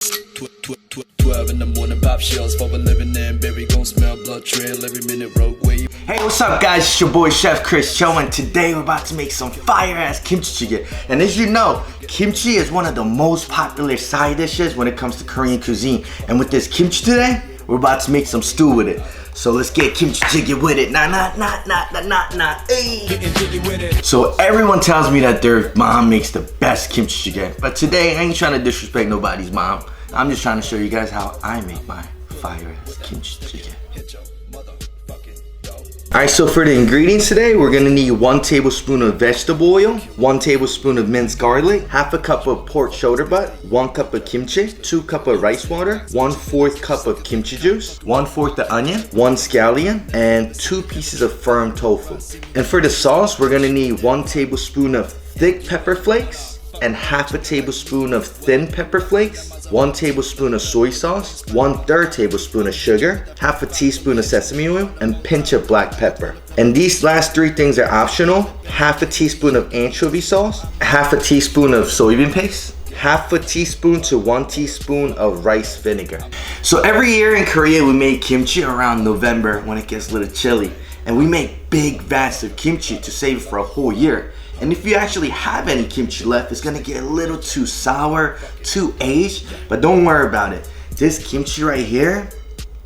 12 in the morning, pop shells for a living and berry gon' smell blood trail every minute rogue way. Hey, what's up guys? It's your boy Chef Chris Cho, and today we're about to make some fire ass kimchi jjigae. And as you know, kimchi is one of the most popular side dishes when it comes to Korean cuisine. And with this kimchi today, we're about to make some stew with it. So let's get kimchi jjigae with it. Hey. So everyone tells me that their mom makes the best kimchi jjigae, but today I ain't trying to disrespect nobody's mom. I'm just trying to show you guys how I make my fire ass kimchi jjigae. Alright, so for the ingredients today, we're gonna need 1 tablespoon of vegetable oil, 1 tablespoon of minced garlic, half a cup of pork shoulder butt, 1 cup of kimchi, 2 cup of rice water, 1/4 cup of kimchi juice, 1/4 of onion, 1 scallion, and 2 pieces of firm tofu. And for the sauce, we're gonna need 1 tablespoon of thick pepper flakes, and half a tablespoon of thin pepper flakes, 1 tablespoon of soy sauce, 1/3 tablespoon of sugar, half a teaspoon of sesame oil, and pinch of black pepper. And these last 3 things are optional: half a teaspoon of anchovy sauce, half a teaspoon of soybean paste, half a teaspoon to 1 teaspoon of rice vinegar. So every year in Korea we make kimchi around November when it gets a little chilly, and we make big vats of kimchi to save it for a whole year. And if you actually have any kimchi left, it's gonna get a little too sour, too aged, but don't worry about it. This kimchi right here,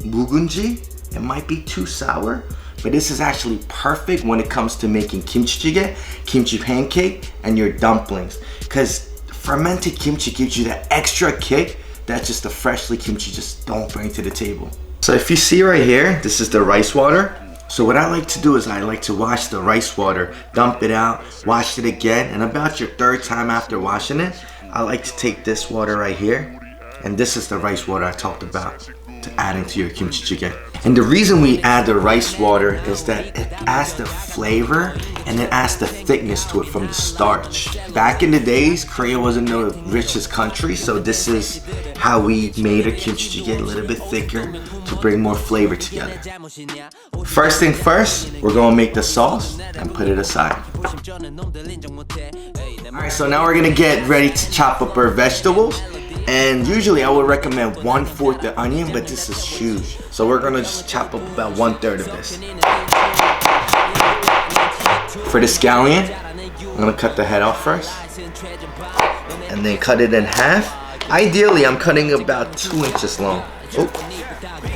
묵은지, it might be too sour, but this is actually perfect when it comes to making kimchi jjigae, kimchi pancake, and your dumplings. Because fermented kimchi gives you that extra kick that just the freshly kimchi just don't bring to the table. So if you see right here, this is the rice water. So what I like to do is I like to wash the rice water, dump it out, wash it again, and about your 3rd time after washing it, I like to take this water right here, and this is the rice water I talked about to add into your kimchi jjigae. And the reason we add the rice water is that it adds the flavor and it adds the thickness to it from the starch. Back in the days, Korea wasn't the richest country, so this is how we made our kimchi jjigae a little bit thicker to bring more flavor together. First thing first, we're gonna make the sauce and put it aside. Alright, so now we're gonna get ready to chop up our vegetables. And usually I would recommend 1/4 the onion, but this is huge. So we're gonna just chop up about 1/3 of this. For the scallion, I'm gonna cut the head off first. And then cut it in half. Ideally, I'm cutting about 2 inches long. Oh.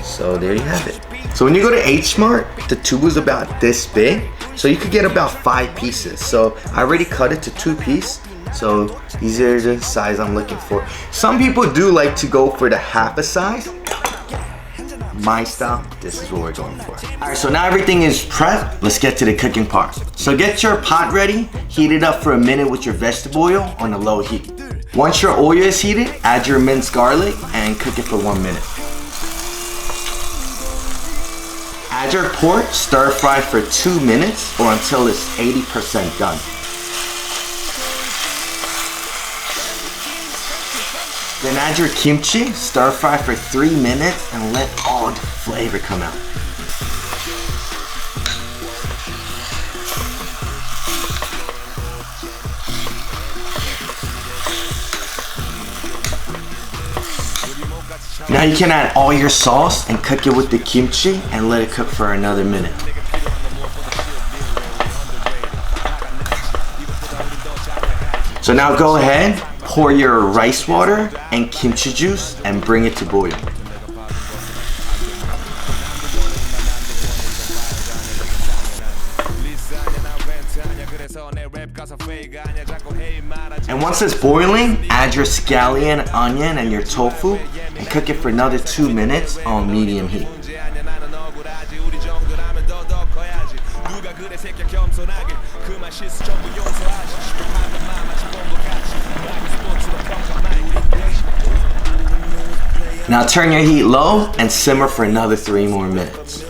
So there you have it. So when you go to H Mart, the tube is about this big. So you could get about 5 pieces. So I already cut it to 2 pieces. So these are the size I'm looking for. Some people do like to go for the half a size. My style, this is what we're going for. Alright, so now everything is prepped. Let's get to the cooking part. So get your pot ready, heat it up for a minute with your vegetable oil on a low heat. Once your oil is heated, add your minced garlic and cook it for 1 minute. Add your pork, stir fry for 2 minutes or until it's 80% done. Then add your kimchi, stir fry for 3 minutes and let all the flavor come out. Now you can add all your sauce and cook it with the kimchi and let it cook for another minute. So now go ahead, pour your rice water and kimchi juice and bring it to boil. And once it's boiling, add your scallion, onion, and your tofu and cook it for another 2 minutes on medium heat. Now turn your heat low and simmer for another 3 more minutes.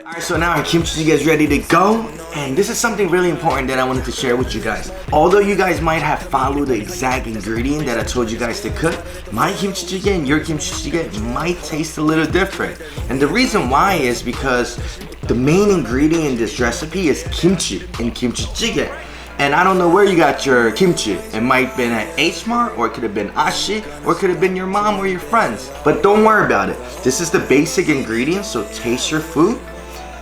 Alright, so now our kimchi jjigae is ready to go, and this is something really important that I wanted to share with you guys. Although you guys might have followed the exact ingredient that I told you guys to cook, my kimchi jjigae and your kimchi jjigae might taste a little different. And the reason why is because the main ingredient in this recipe is kimchi in kimchi jjigae. And I don't know where you got your kimchi. It might have been at H Mart, or it could have been Ashi, or it could have been your mom or your friends. But don't worry about it. This is the basic ingredients, so taste your food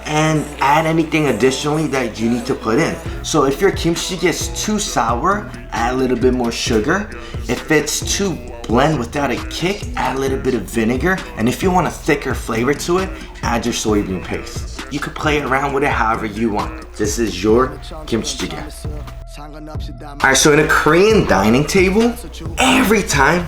and add anything additionally that you need to put in. So if your kimchi gets too sour, add a little bit more sugar. If it's too bland without a kick, add a little bit of vinegar. And if you want a thicker flavor to it, add your soybean paste. You can play around with it however you want. This is your Kimchi Jjigae. Alright, so in a Korean dining table, every time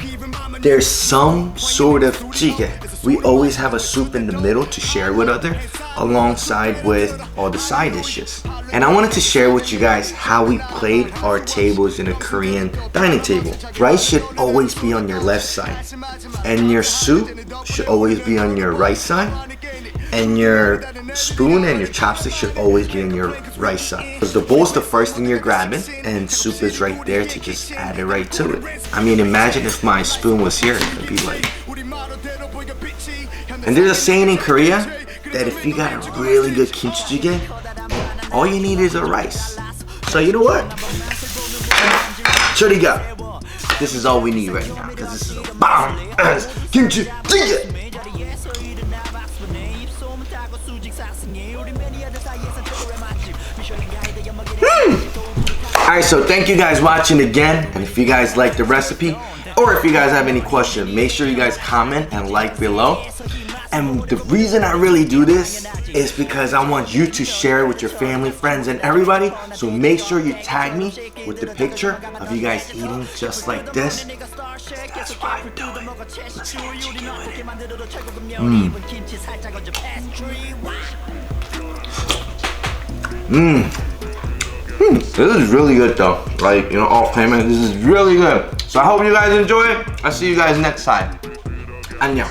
there's some sort of jjigae. We always have a soup in the middle to share with others, alongside with all the side dishes. And I wanted to share with you guys how we played our tables in a Korean dining table. Rice should always be on your left side, and your soup should always be on your right side, and your spoon and your chopstick should always be on your right side. Because the bowl's the first thing you're grabbing, and soup is right there to just add it right to it. I mean, imagine if my spoon was here, it'd be like... And there's a saying in Korea that if you got a really good kimchi jjigae, all you need is a rice. So you know what? Choriga. This is all we need right now, because this is a bomb ass kimchi jjigae. Alright, so thank you guys watching again, and if you guys like the recipe, or if you guys have any questions, make sure you guys comment and like below. And the reason I really do this is because I want you to share it with your family, friends, and everybody. So make sure you tag me with the picture of you guys eating just like this. That's why I'm doing it. Let's get jiggy with it. This is really good though. Like, you know, off camera, this is really good. So I hope you guys enjoy it. I'll see you guys next time. 안녕.